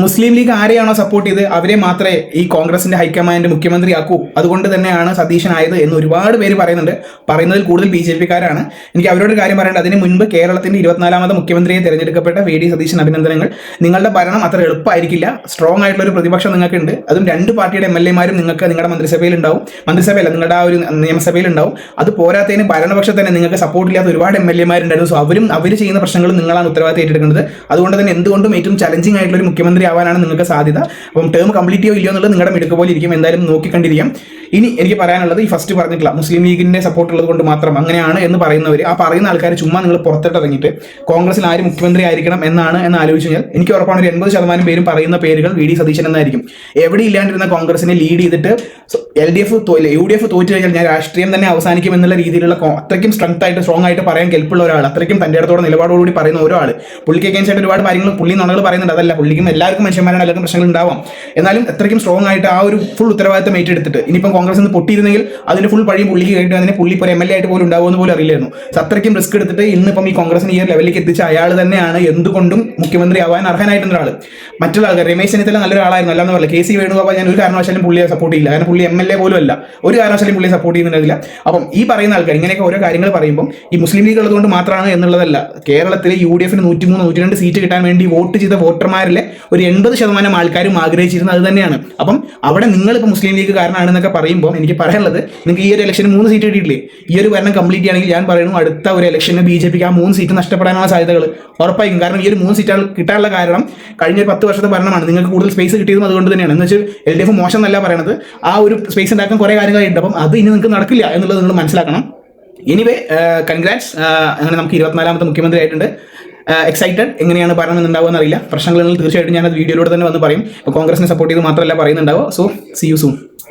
മുസ്ലിം league ആരെയാണോ support ചെയ്ത് അവരെ മാത്രമേ ഈ കോൺഗ്രസിന്റെ ഹൈക്കമാൻഡ് മുഖ്യമന്ത്രിയാക്കൂ, അതുകൊണ്ട് തന്നെയാണ് സതീശനായത് എന്ന് ഒരുപാട് പേര് പറയുന്നുണ്ട്. പറയുന്നതിൽ കൂടുതൽ BJP-കാരാണ്. എനിക്ക് അവരോട് കാര്യം പറയേണ്ടത്, അതിന് മുൻപ് കേരളത്തിന്റെ 24ാമത് മുഖ്യമന്ത്രിയെ തിരഞ്ഞെടുക്കപ്പെട്ട VD സതീശൻ, അഭിനന്ദനങ്ങൾ. നിങ്ങളുടെ ഭരണം അത്ര എളുപ്പമായിരിക്കില്ല. സ്ട്രോങ് ആയിട്ടുള്ള ഒരു പ്രതിപക്ഷം നിങ്ങൾക്കുണ്ട്. അതും 2 പാർട്ടിയുടെ MLA-മാരും നിങ്ങൾക്ക് നിങ്ങളുടെ മന്ത്രിസഭയിൽ ഉണ്ടാവും. മന്ത്രിസഭയല്ല, നിങ്ങളുടെ ആ ഒരു നിയമസഭയിൽ ഉണ്ടാവും. അത് പോരാത്തതിന് ഭരണപക്ഷത്ത് തന്നെ നിങ്ങൾക്ക് സപ്പോർട്ടില്ലാത്ത ഒരുപാട് MLA-മാരുണ്ടായിരുന്നു. സോ അവർ ചെയ്യുന്ന പ്രശ്നങ്ങൾ നിങ്ങളാണ് ഉത്തരവാദിത്തം ഏറ്റെടുക്കുന്നത്. അതുകൊണ്ട് തന്നെ എന്തുകൊണ്ടും ഏറ്റവും ചലഞ്ചിങ് ആയിട്ടുള്ള ഒരു മുഖ്യമന്ത്രി ആവാനാണ് നിങ്ങൾക്ക് സാധ്യത. അപ്പം ടേം കംപ്ലീറ്റ് ചെയ്യോ ഇല്ലയോ എന്നുള്ളത് നിങ്ങളുടെ മിടുക്ക് പോലെ ഇരിക്കും. എന്തായാലും നോക്കിക്കണ്ടിരിക്കാം. ഇനി എനിക്ക് പറയാനുള്ളത്, ഈ ഫസ്റ്റ് പറഞ്ഞിട്ടില്ല മുസ്ലിം ലീഗിന്റെ സപ്പോർട്ട് ഉള്ളത് കൊണ്ട് മാത്രം അങ്ങനെയാണ് എന്ന് പറയുന്നവർ, ആ പറയുന്ന ആൾക്കാർ ചുമ്മാ നിങ്ങൾ പുറത്തിട്ടിറങ്ങിയിട്ട് കോൺഗ്രസിൽ ആര് മുഖ്യമന്ത്രി ആയിരിക്കണം എന്ന് ആലോചിച്ച് കഴിഞ്ഞാൽ എനിക്ക് ഉറപ്പാണ് ഒരു 80% പേരും പറയുന്ന പേരുകൾ VD സതീശൻ എന്നായിരിക്കും. എവിടെ ഇല്ലാണ്ടിരുന്ന കോൺഗ്രസിനെ ലീഡ് ചെയ്തിട്ട് LDF UDF തോറ്റു കഴിഞ്ഞാൽ ഞാൻ രാഷ്ട്രീയം തന്നെ അവസാനിക്കും എന്നുള്ള രീതിയിലുള്ള അത്രയ്ക്കും സ്ട്രോങ് ആയിട്ട് പറയാൻ കെൽപ്പുള്ള ഒരാൾ, അത്രയ്ക്കും തന്റെ അടുത്തോടെ നിലപാടോടുകൂടി പറയുന്ന ഒരാൾ, പുള്ളിക്ക് അഗൈൻസ്റ്റ് ആയിട്ട് ഒരുപാട് കാര്യങ്ങൾ പുള്ളി നുണകൾ പറയുന്നുണ്ട്. അതല്ല, പുള്ളിക്കും എല്ലാവർക്കും മനുഷ്യന്മാരാണ്, എല്ലാവർക്കും പ്രശ്നങ്ങൾ ഉണ്ടാവാം. എന്നാലും അത്രയ്ക്കും സ്ട്രോങ് ആയിട്ട് ആ ഒരു ഫുൾ ഉത്തരവാദിത്തം ഏറ്റെടുത്തിട്ട് ഇനിയിപ്പം കോൺഗ്രസ് നിന്ന് പൊട്ടിയിരുന്നെങ്കിൽ അതിന്റെ ഫുൾ പഴിയും പുള്ളിക്ക് കേട്ട് അതിന് പുള്ളി ഇപ്പോൾ MLA ആയിട്ട് പോലും ഉണ്ടാവുമെന്ന് പോലും അറിയില്ലായിരുന്നു. അത്രയ്ക്കും റിസ്ക് എടുത്തിട്ട് ഇന്നിപ്പം ഈ കോൺഗ്രസിന് ഈ ഒരു ലെവലിലേക്ക് എത്തിച്ച അയാൾ തന്നെയാണ് എന്തുകൊണ്ടും മുഖ്യമന്ത്രി ആവാൻ അർഹനായിട്ടുള്ള ആൾ. മറ്റുള്ള ആൾക്കാർ, രമേശ് ചെന്നിത്തല നല്ലൊരു ആളായിരുന്നു, അല്ലാന്ന് പറയില്ല. KC വേണുഗോപാൽ ഞാൻ ഒരു കാരണവശാലും പുള്ളിയെ സപ്പോർട്ട് ചെയ്യില്ല. കാരണം പുള്ളി MLA പോലും അല്ല, ഒരു കാരണവശാലും പുള്ളിയെ സപ്പോർട്ട് ചെയ്യുന്നുണ്ടാവില്ല. അപ്പം ഈ പറയുന്ന ആൾക്കാർ ഇങ്ങനെയൊക്കെ ഓരോ കാര്യങ്ങൾ പറയുമ്പോൾ ഈ മുസ്ലിം ലീഗ് ഉള്ളതുകൊണ്ട് മാത്രമാണ് എന്നുള്ളതല്ല. കേരളത്തിലെ UDF-ന് 103-102 സീറ്റ് കിട്ടാൻ വേണ്ടി വോട്ട് ചെയ്ത വോട്ടർമാരിലെ ഒരു 80% ആൾക്കാരും ആഗ്രഹിച്ചിരുന്നത് അത് തന്നെയാണ്. അപ്പം അവിടെ നിങ്ങളിപ്പോൾ മുസ്ലിം ലീഗ് കാരനാണെന്നൊക്കെ പറയുമ്പോൾ എനിക്ക് പറയാനുള്ളത്, നിങ്ങൾക്ക് ഈ ഒരു ഇലക്ഷന് 3 സീറ്റ് കിട്ടിയിട്ടില്ലേ? ഈ ഒരു ഭരണം കംപ്ലീറ്റ് ചെയ്യുകയാണെങ്കിൽ ഞാൻ പറയുന്നു അടുത്ത ഒരു ഇലക്ഷന് BJP-ക്ക് ആ 3 സീറ്റ് നഷ്ടപ്പെടാനുള്ള സാധ്യതകൾ ഉറപ്പായിരിക്കും. കാരണം ഈ ഒരു 3 സീറ്റുകൾ കിട്ടാനുള്ള കാരണം കഴിഞ്ഞ 10 വർഷത്തെ ഭരണമാണ്. നിങ്ങൾക്ക് കൂടുതൽ സ്പേസ് കിട്ടിയതും അതുകൊണ്ട് തന്നെയാണ്. എന്ന് വെച്ചാൽ LDF മോശം എന്നല്ല പറയണത്, ആ ഒരു സ്പേസ് ഉണ്ടാക്കാൻ കുറേ കാര്യങ്ങളുണ്ട്. അപ്പം അത് ഇനി നിങ്ങൾക്ക് നടക്കില്ല എന്നുള്ളത് നിങ്ങൾ മനസ്സിലാക്കണം. Anyway, congrats. അങ്ങനെ നമുക്ക് 24ാമത്തെ മുഖ്യമന്ത്രി ആയിട്ടുണ്ട്. എക്സൈറ്റഡ്. എങ്ങനെയാണ് ഭരണം എന്നുണ്ടാവുക എന്നറിയില്ല. പ്രശ്നങ്ങൾ തീർച്ചയായിട്ടും ഞാനത് വീഡിയോയിലൂടെ തന്നെ വന്ന് പറയും. ഇപ്പോൾ കോൺഗ്രസിനെ സപ്പോർട്ട് ചെയ്ത് മാത്രമല്ല പറയുന്നുണ്ടാവുക. So see you soon.